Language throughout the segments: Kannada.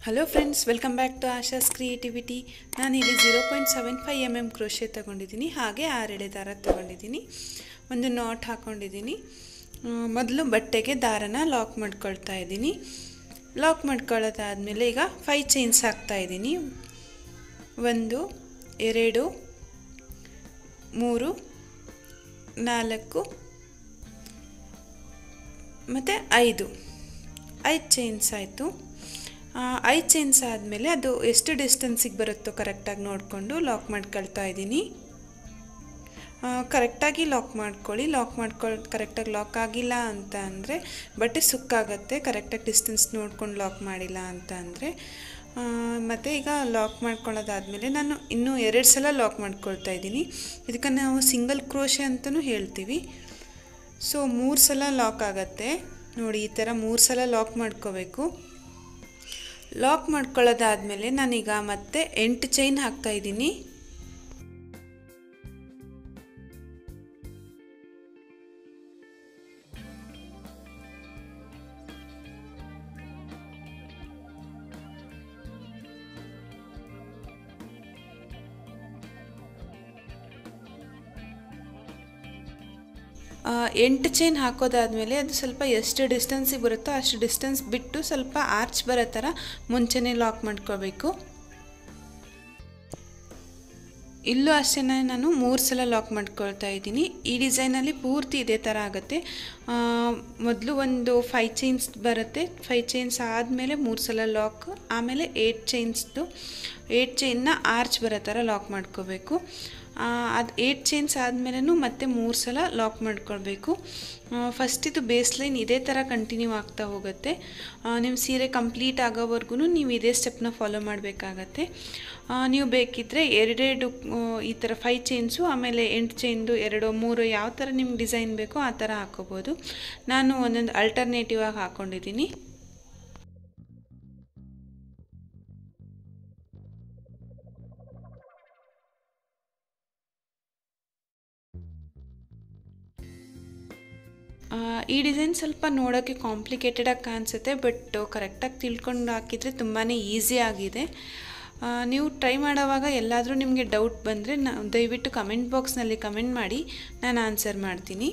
Hello friends, welcome back to Asha's creativity. ನಾನಿಲ್ಲಿ 0.75 mm ಕ್ರೋಶೆ ತಗೊಂಡಿದ್ದೀನಿ. ಹಾಗೆ 6 ಎಳೆ ದಾರ ತಗೊಂಡಿದ್ದೀನಿ. ಒಂದು ನಾಟ್ ಹಾಕ್ಕೊಂಡಿದ್ದೀನಿ. ಮೊದಲು ಬಟ್ಟೆಗೆ ದಾರನ ಲಾಕ್ ಮಾಡ್ಕೊಳ್ತಾ ಇದ್ದೀನಿ. ಲಾಕ್ ಮಾಡ್ಕೊಳ್ಳೋದಾದಮೇಲೆ ಈಗ 5 ಚೈನ್ಸ್ ಹಾಕ್ತಾಯಿದ್ದೀನಿ. 1 2 3 4 ಮತ್ತು 5 ಚೈನ್ಸ್ ಆಯಿತು. 5 ಚೈನ್ಸ್ ಆದಮೇಲೆ ಅದು ಎಷ್ಟು ಡಿಸ್ಟೆನ್ಸಿಗೆ ಬರುತ್ತೋ ಕರೆಕ್ಟಾಗಿ ನೋಡಿಕೊಂಡು ಲಾಕ್ ಮಾಡ್ಕೊಳ್ತಾ ಇದ್ದೀನಿ. ಕರೆಕ್ಟಾಗಿ ಲಾಕ್ ಮಾಡ್ಕೊಳ್ಳಿ. ಕರೆಕ್ಟಾಗಿ ಲಾಕ್ ಆಗಿಲ್ಲ ಅಂತ ಅಂದರೆ ಬಟ್ಟೆ ಸುಕ್ಕಾಗತ್ತೆ. ಕರೆಕ್ಟಾಗಿ ಡಿಸ್ಟೆನ್ಸ್ ನೋಡ್ಕೊಂಡು ಲಾಕ್ ಮಾಡಿಲ್ಲ ಅಂತ ಅಂದರೆ. ಮತ್ತು ಈಗ ಲಾಕ್ ಮಾಡ್ಕೊಳ್ಳೋದಾದಮೇಲೆ ನಾನು ಇನ್ನೂ 2 ಸಲ ಲಾಕ್ ಮಾಡ್ಕೊಳ್ತಾ ಇದ್ದೀನಿ. ಇದಕ್ಕೆ ನಾವು ಸಿಂಗಲ್ ಕ್ರೋಶೆ ಅಂತಲೂ ಹೇಳ್ತೀವಿ. ಸೊ 3 ಸಲ ಲಾಕ್ ಆಗುತ್ತೆ ನೋಡಿ. ಈ ಥರ 3 ಸಲ ಲಾಕ್ ಮಾಡ್ಕೋಬೇಕು. ಲಾಕ್ ಮಾಡ್ಕೊಳ್ಳೋದಾದಮೇಲೆ ನಾನೀಗ ಮತ್ತೆ 8 ಚೈನ್ ಹಾಕ್ತಾಯಿದ್ದೀನಿ. ಎಂಟು ಚೈನ್ ಹಾಕೋದಾದಮೇಲೆ ಅದು ಸ್ವಲ್ಪ ಎಷ್ಟು ಡಿಸ್ಟೆನ್ಸಿಗೆ ಬರುತ್ತೋ ಅಷ್ಟು ಡಿಸ್ಟೆನ್ಸ್ ಬಿಟ್ಟು ಸ್ವಲ್ಪ ಆರ್ಚ್ ಬರೋ ಥರ ಮುಂಚೆನೇ ಲಾಕ್ ಮಾಡ್ಕೋಬೇಕು. ಇಲ್ಲೂ ಅಷ್ಟೇ ನಾನು 3 ಸಲ ಲಾಕ್ ಮಾಡ್ಕೊಳ್ತಾ ಇದ್ದೀನಿ. ಈ ಡಿಸೈನಲ್ಲಿ ಪೂರ್ತಿ ಇದೇ ಥರ ಆಗುತ್ತೆ. ಮೊದಲು ಒಂದು 5 ಚೈನ್ಸ್ ಬರುತ್ತೆ. 5 ಚೈನ್ಸ್ ಆದಮೇಲೆ 3 ಸಲ ಲಾಕ್, ಆಮೇಲೆ 8 ಚೈನ್ನ ಆರ್ಚ್ ಬರೋ ಥರ ಲಾಕ್ ಮಾಡ್ಕೋಬೇಕು. ಅದು 8 ಚೈನ್ಸ್ ಆದಮೇಲೂ ಮತ್ತೆ 3 ಸಲ ಲಾಕ್ ಮಾಡ್ಕೊಳ್ಬೇಕು. ಫಸ್ಟ್ ಇದು ಬೇಸ್ ಲೈನ್ ಇದೇ ಥರ ಕಂಟಿನ್ಯೂ ಆಗ್ತಾ ಹೋಗುತ್ತೆ. ನಿಮ್ಮ ಸೀರೆ ಕಂಪ್ಲೀಟ್ ಆಗೋವರೆಗೂ ನೀವು ಇದೇ ಸ್ಟೆಪ್ನ ಫಾಲೋ ಮಾಡಬೇಕಾಗತ್ತೆ. ನೀವು ಬೇಕಿದ್ದರೆ 2 ಈ ಥರ 5 ಚೈನ್ಸು ಆಮೇಲೆ 8 ಚೈನ್ದು 2 3 ಯಾವ ಥರ ನಿಮ್ಗೆ ಡಿಸೈನ್ ಬೇಕೋ ಆ ಥರ ಹಾಕ್ಕೋಬೋದು. ನಾನು ಒಂದೊಂದು ಅಲ್ಟರ್ನೇಟಿವ್ ಆಗಿ ಹಾಕ್ಕೊಂಡಿದ್ದೀನಿ. ಈ ಡಿಸೈನ್ ಸ್ವಲ್ಪ ನೋಡೋಕ್ಕೆ ಕಾಂಪ್ಲಿಕೇಟೆಡಾಗಿ ಕಾಣಿಸುತ್ತೆ, ಬಟ್ ಕರೆಕ್ಟಾಗಿ ತಿಳ್ಕೊಂಡು ಹಾಕಿದರೆ ತುಂಬಾ ಈಸಿ ಆಗಿದೆ. ನೀವು ಟ್ರೈ ಮಾಡೋವಾಗ ಎಲ್ಲಾದರೂ ನಿಮಗೆ ಡೌಟ್ ಬಂದರೆ ದಯವಿಟ್ಟು ಕಮೆಂಟ್ ಬಾಕ್ಸ್ನಲ್ಲಿ ಕಮೆಂಟ್ ಮಾಡಿ, ನಾನು ಆನ್ಸರ್ ಮಾಡ್ತೀನಿ.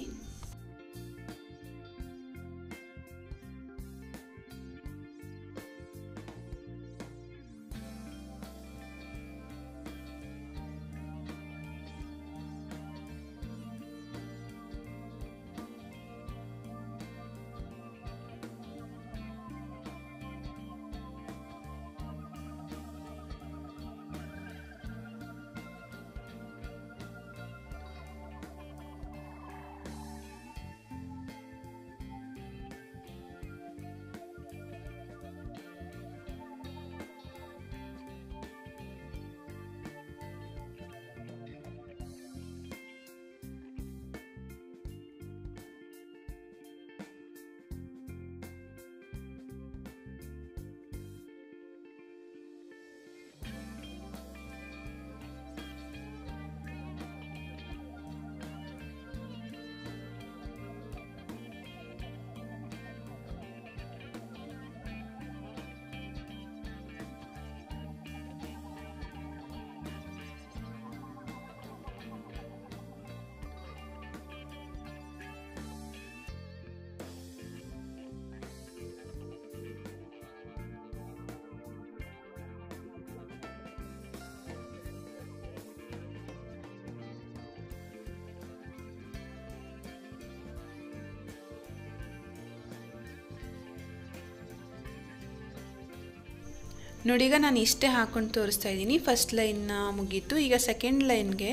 ನೋಡಿ, ಈಗ ನಾನು ಇಷ್ಟೇ ಹಾಕ್ಕೊಂಡು ತೋರಿಸ್ತಾ ಇದ್ದೀನಿ. ಫಸ್ಟ್ ಲೈನ್ನ ಮುಗೀತು. ಈಗ ಸೆಕೆಂಡ್ ಲೈನ್ಗೆ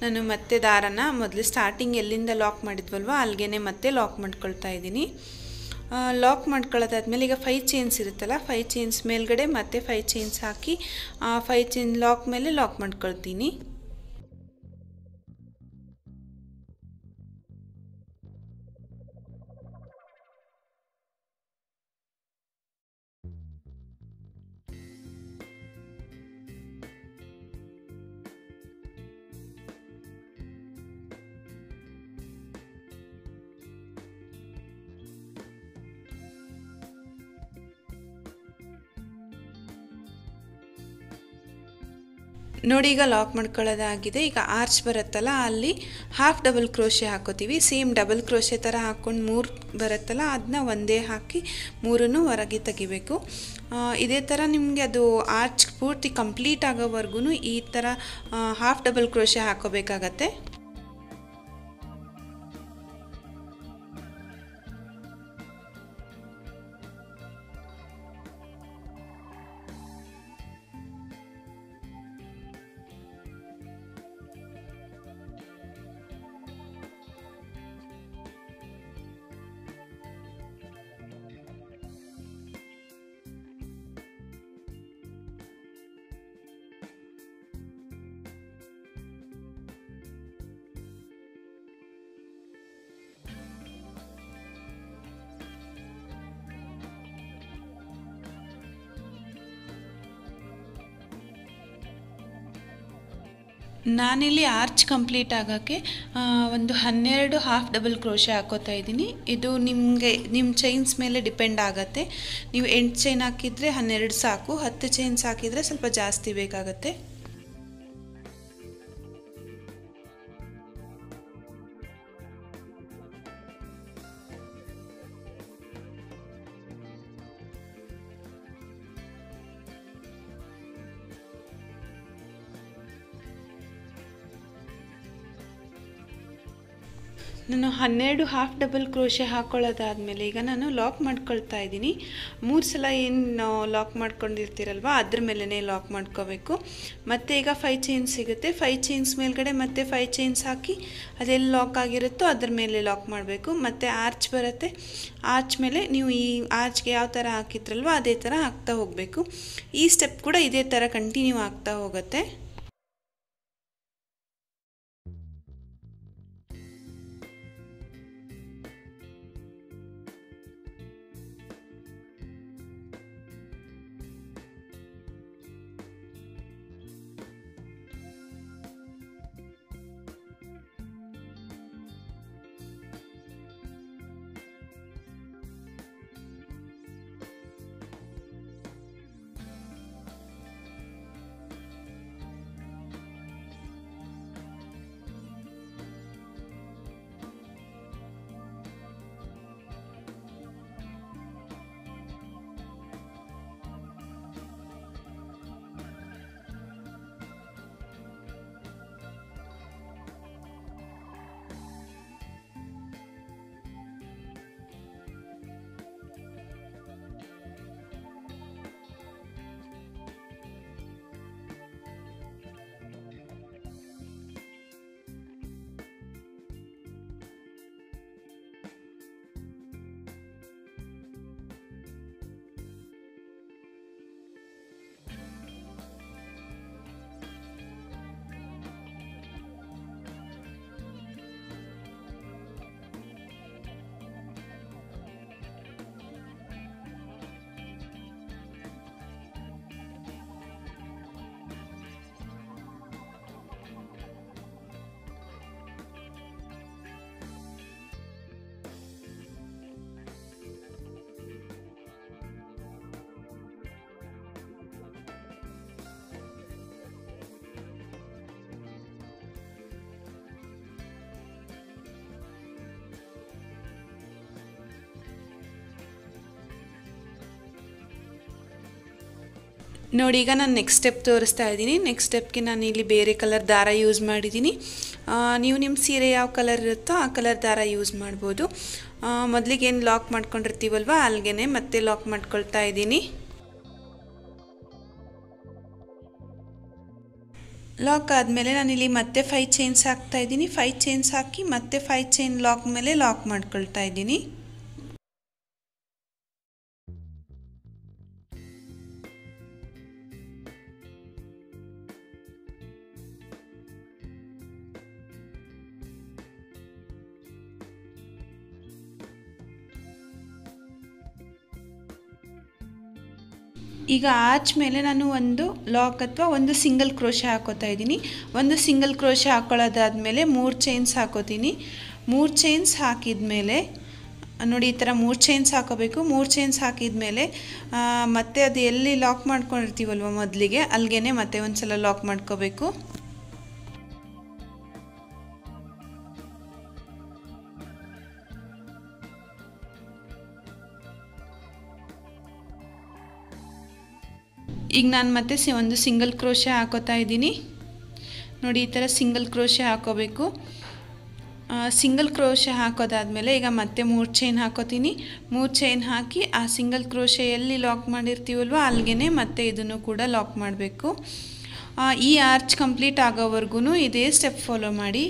ನಾನು ಮತ್ತೆ ದಾರನ ಮೊದಲು ಸ್ಟಾರ್ಟಿಂಗ್ ಎಲ್ಲಿಂದ ಲಾಕ್ ಮಾಡಿದ್ವಲ್ವ ಅಲ್ಲಿಗೆ ಮತ್ತೆ ಲಾಕ್ ಮಾಡ್ಕೊಳ್ತಾ ಇದ್ದೀನಿ. ಲಾಕ್ ಮಾಡ್ಕೊಳ್ಳೋದಾದ್ಮೇಲೆ ಈಗ 5 ಚೈನ್ಸ್ ಇರುತ್ತಲ್ಲ, 5 ಚೈನ್ಸ್ ಮೇಲ್ಗಡೆ ಮತ್ತೆ 5 ಚೈನ್ಸ್ ಹಾಕಿ 5 ಚೈನ್ ಲಾಕ್ ಮೇಲೆ ಲಾಕ್ ಮಾಡ್ಕೊಳ್ತೀನಿ. ನೋಡಿ ಈಗ ಲಾಕ್ ಮಾಡ್ಕೊಳ್ಳೋದಾಗಿದೆ. ಈಗ ಆರ್ಚ್ ಬರುತ್ತಲ್ಲ ಅಲ್ಲಿ ಹಾಫ್ ಡಬಲ್ ಕ್ರೋಶೆ ಹಾಕೋತೀವಿ. ಸೇಮ್ ಡಬಲ್ ಕ್ರೋಶೆ ಥರ ಹಾಕ್ಕೊಂಡು 3 ಬರುತ್ತಲ್ಲ ಅದನ್ನ ಒಂದೇ ಹಾಕಿ 3 ಹೊರಗೆ ತೆಗಿಬೇಕು. ಇದೇ ಥರ ನಿಮಗೆ ಅದು ಆರ್ಚ್ ಪೂರ್ತಿ ಕಂಪ್ಲೀಟ್ ಆಗೋವರೆಗೂ ಈ ಥರ ಹಾಫ್ ಡಬಲ್ ಕ್ರೋಶೆ ಹಾಕೋಬೇಕಾಗತ್ತೆ. ನಾನಿಲ್ಲಿ ಆರ್ಚ್ ಕಂಪ್ಲೀಟ್ ಆಗೋಕ್ಕೆ ಒಂದು 12 ಹಾಫ್ ಡಬಲ್ ಕ್ರೋಶೆ ಹಾಕೋತಾ ಇದ್ದೀನಿ. ಇದು ನಿಮ್ಮ ಚೈನ್ಸ್ ಮೇಲೆ ಡಿಪೆಂಡ್ ಆಗುತ್ತೆ. ನೀವು 8 ಚೈನ್ ಹಾಕಿದರೆ 12 ಸಾಕು, 10 ಚೈನ್ಸ್ ಹಾಕಿದರೆ ಸ್ವಲ್ಪ ಜಾಸ್ತಿ ಬೇಕಾಗತ್ತೆ. ನಾನು 12 ಹಾಫ್ ಡಬಲ್ ಕ್ರೋಶೆ ಹಾಕ್ಕೊಳ್ಳೋದಾದಮೇಲೆ ಈಗ ನಾನು ಲಾಕ್ ಮಾಡ್ಕೊಳ್ತಾ ಇದ್ದೀನಿ. 3 ಸಲ ಏನು ಲಾಕ್ ಮಾಡ್ಕೊಂಡಿರ್ತೀರಲ್ವ ಅದ್ರ ಮೇಲೇ ಲಾಕ್ ಮಾಡ್ಕೋಬೇಕು. ಮತ್ತು ಈಗ 5 ಚೈನ್ಸ್ ಸಿಗುತ್ತೆ. 5 ಚೈನ್ಸ್ ಮೇಲ್ಗಡೆ ಮತ್ತೆ 5 ಚೈನ್ಸ್ ಹಾಕಿ ಅದೆಲ್ಲಿ ಲಾಕ್ ಆಗಿರುತ್ತೋ ಅದ್ರ ಮೇಲೆ ಲಾಕ್ ಮಾಡಬೇಕು. ಮತ್ತು ಆರ್ಚ್ ಬರುತ್ತೆ, ಆರ್ಚ್ ಮೇಲೆ ನೀವು ಈ ಆರ್ಚ್ಗೆ ಯಾವ ಥರ ಹಾಕಿದ್ರಲ್ವ ಅದೇ ಥರ ಹಾಕ್ತಾ ಹೋಗಬೇಕು. ಈ ಸ್ಟೆಪ್ ಕೂಡ ಇದೇ ಥರ ಕಂಟಿನ್ಯೂ ಆಗ್ತಾ ಹೋಗುತ್ತೆ. ನೋಡಿ ಈಗ ನಾನು ನೆಕ್ಸ್ಟ್ ಸ್ಟೆಪ್ ತೋರಿಸ್ತಾ ಇದ್ದೀನಿ. ನೆಕ್ಸ್ಟ್ ಸ್ಟೆಪ್ಗೆ ನಾನು ಇಲ್ಲಿ ಬೇರೆ ಕಲರ್ ದಾರ ಯೂಸ್ ಮಾಡಿದ್ದೀನಿ. ನೀವು ನಿಮ್ಮ ಸೀರೆ ಯಾವ ಕಲರ್ ಇರುತ್ತೋ ಆ ಕಲರ್ ದಾರ ಯೂಸ್ ಮಾಡ್ಬೋದು. ಮೊದಲಿಗೆ ಏನು ಲಾಕ್ ಮಾಡ್ಕೊಂಡಿರ್ತೀವಲ್ವ ಅಲ್ಲಿಗೆ ಮತ್ತೆ ಲಾಕ್ ಮಾಡ್ಕೊಳ್ತಾ ಇದ್ದೀನಿ. ಲಾಕ್ ಆದಮೇಲೆ ನಾನಿಲ್ಲಿ ಮತ್ತೆ 5 ಚೈನ್ಸ್ ಹಾಕ್ತಾ ಇದ್ದೀನಿ. 5 ಚೈನ್ಸ್ ಹಾಕಿ ಮತ್ತೆ 5 ಚೈನ್ ಲಾಕ್ ಮೇಲೆ ಲಾಕ್ ಮಾಡ್ಕೊಳ್ತಾ ಇದ್ದೀನಿ. ಈಗ ಆರ್ಚ್ ಮೇಲೆ ನಾನು ಒಂದು ಲಾಕ್ ಅಥವಾ ಒಂದು ಸಿಂಗಲ್ ಕ್ರೋಶೆ ಹಾಕೋತಾ ಇದ್ದೀನಿ. ಒಂದು ಸಿಂಗಲ್ ಕ್ರೋಶೆ ಹಾಕೊಳ್ಳೋದಾದಮೇಲೆ 3 ಚೈನ್ಸ್ ಹಾಕೋತೀನಿ. 3 ಚೈನ್ಸ್ ಹಾಕಿದ ಮೇಲೆ ನೋಡಿ ಈ ಥರ 3 ಚೈನ್ಸ್ ಹಾಕೋಬೇಕು. 3 ಚೈನ್ಸ್ ಹಾಕಿದ್ಮೇಲೆ ಮತ್ತೆ ಅದು ಎಲ್ಲಿ ಲಾಕ್ ಮಾಡ್ಕೊಂಡಿರ್ತೀವಲ್ವ ಮೊದಲಿಗೆ ಅಲ್ಲಿಗೆ ಮತ್ತೆ ಒಂದು ಸಲ ಲಾಕ್ ಮಾಡ್ಕೋಬೇಕು. ಈಗ ನಾನು ಮತ್ತೆ ಒಂದು ಸಿಂಗಲ್ ಕ್ರೋಶೆ ಹಾಕೋತಾ ಇದ್ದೀನಿ. ನೋಡಿ ಈ ಥರ ಸಿಂಗಲ್ ಕ್ರೋಶೆ ಹಾಕೋಬೇಕು. ಸಿಂಗಲ್ ಕ್ರೋಶೆ ಹಾಕೋದಾದಮೇಲೆ ಈಗ ಮತ್ತೆ 3 ಚೈನ್ ಹಾಕೋತೀನಿ. 3 ಚೈನ್ ಹಾಕಿ ಆ ಸಿಂಗಲ್ ಕ್ರೋಶೆ ಎಲ್ಲಿ ಲಾಕ್ ಮಾಡಿರ್ತೀವಲ್ವ ಅಲ್ಲಿಗೆ ಮತ್ತೆ ಇದನ್ನು ಕೂಡ ಲಾಕ್ ಮಾಡಬೇಕು. ಈ ಆರ್ಚ್ ಕಂಪ್ಲೀಟ್ ಆಗೋವರೆಗೂ ಇದೇ ಸ್ಟೆಪ್ ಫಾಲೋ ಮಾಡಿ.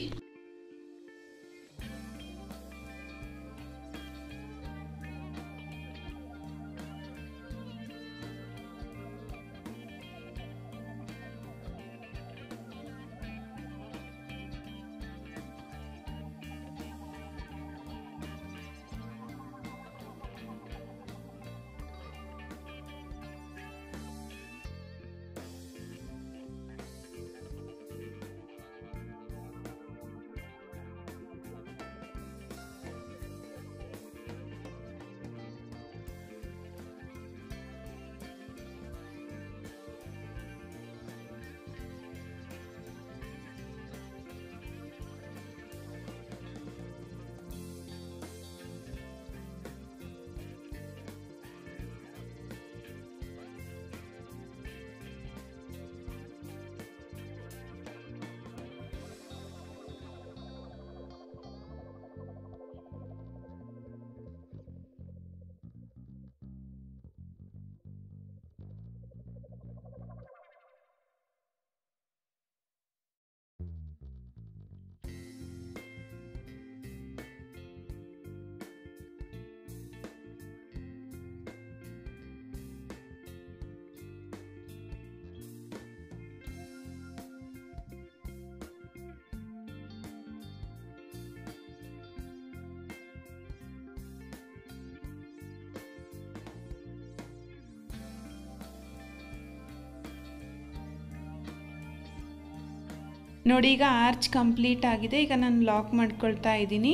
ನೋಡಿ ಈಗ ಆರ್ಚ್ ಕಂಪ್ಲೀಟ್ ಆಗಿದೆ. ಈಗ ನಾನು ಲಾಕ್ ಮಾಡ್ಕೊಳ್ತಾ ಇದ್ದೀನಿ.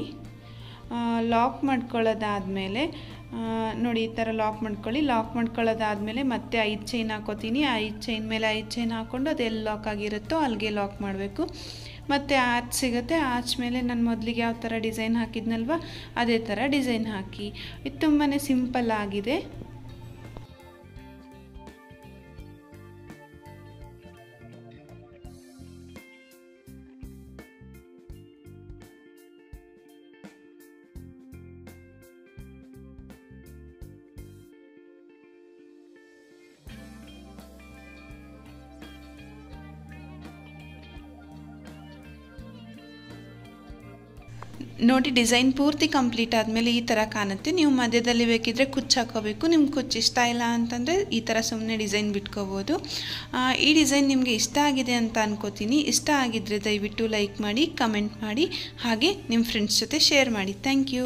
ಲಾಕ್ ಮಾಡ್ಕೊಳ್ಳೋದಾದಮೇಲೆ ನೋಡಿ ಈ ಥರ ಲಾಕ್ ಮಾಡ್ಕೊಳ್ಳಿ. ಲಾಕ್ ಮಾಡ್ಕೊಳ್ಳೋದಾದಮೇಲೆ ಮತ್ತೆ 5 ಚೈನ್ ಹಾಕೋತೀನಿ. 5 ಚೈನ್ ಮೇಲೆ 5 ಚೈನ್ ಹಾಕ್ಕೊಂಡು ಅದೆಲ್ಲಿ ಲಾಕ್ ಆಗಿರುತ್ತೋ ಅಲ್ಲಿಗೆ ಲಾಕ್ ಮಾಡಬೇಕು. ಮತ್ತು ಆರ್ಚ್ ಸಿಗುತ್ತೆ. ಆರ್ಚ್ ಮೇಲೆ ನಾನು ಮೊದಲಿಗೆ ಯಾವ ಥರ ಡಿಸೈನ್ ಹಾಕಿದ್ನಲ್ವ ಅದೇ ಥರ ಡಿಸೈನ್ ಹಾಕಿ. ಇದು ತುಂಬಾ ಸಿಂಪಲ್ ಆಗಿದೆ. ನೋಡಿ ಡಿಸೈನ್ ಪೂರ್ತಿ ಕಂಪ್ಲೀಟ್ ಆದಮೇಲೆ ಈ ಥರ ಕಾಣುತ್ತೆ. ನೀವು ಮಧ್ಯದಲ್ಲಿ ಬೇಕಿದ್ದರೆ ಕುಚ್ಚು ಹಾಕೋಬೇಕು. ನಿಮ್ಗೆ ಕುಚ್ಚು ಇಷ್ಟ ಇಲ್ಲ ಅಂತಂದರೆ ಈ ಥರ ಸುಮ್ಮನೆ ಡಿಸೈನ್ ಬಿಟ್ಕೋಬೋದು. ಈ ಡಿಸೈನ್ ನಿಮಗೆ ಇಷ್ಟ ಆಗಿದೆ ಅಂತ ಅನ್ಕೋತೀನಿ. ಇಷ್ಟ ಆಗಿದ್ದರೆ ದಯವಿಟ್ಟು ಲೈಕ್ ಮಾಡಿ, ಕಮೆಂಟ್ ಮಾಡಿ, ಹಾಗೆ ನಿಮ್ಮ ಫ್ರೆಂಡ್ಸ್ ಜೊತೆ ಶೇರ್ ಮಾಡಿ. Thank you.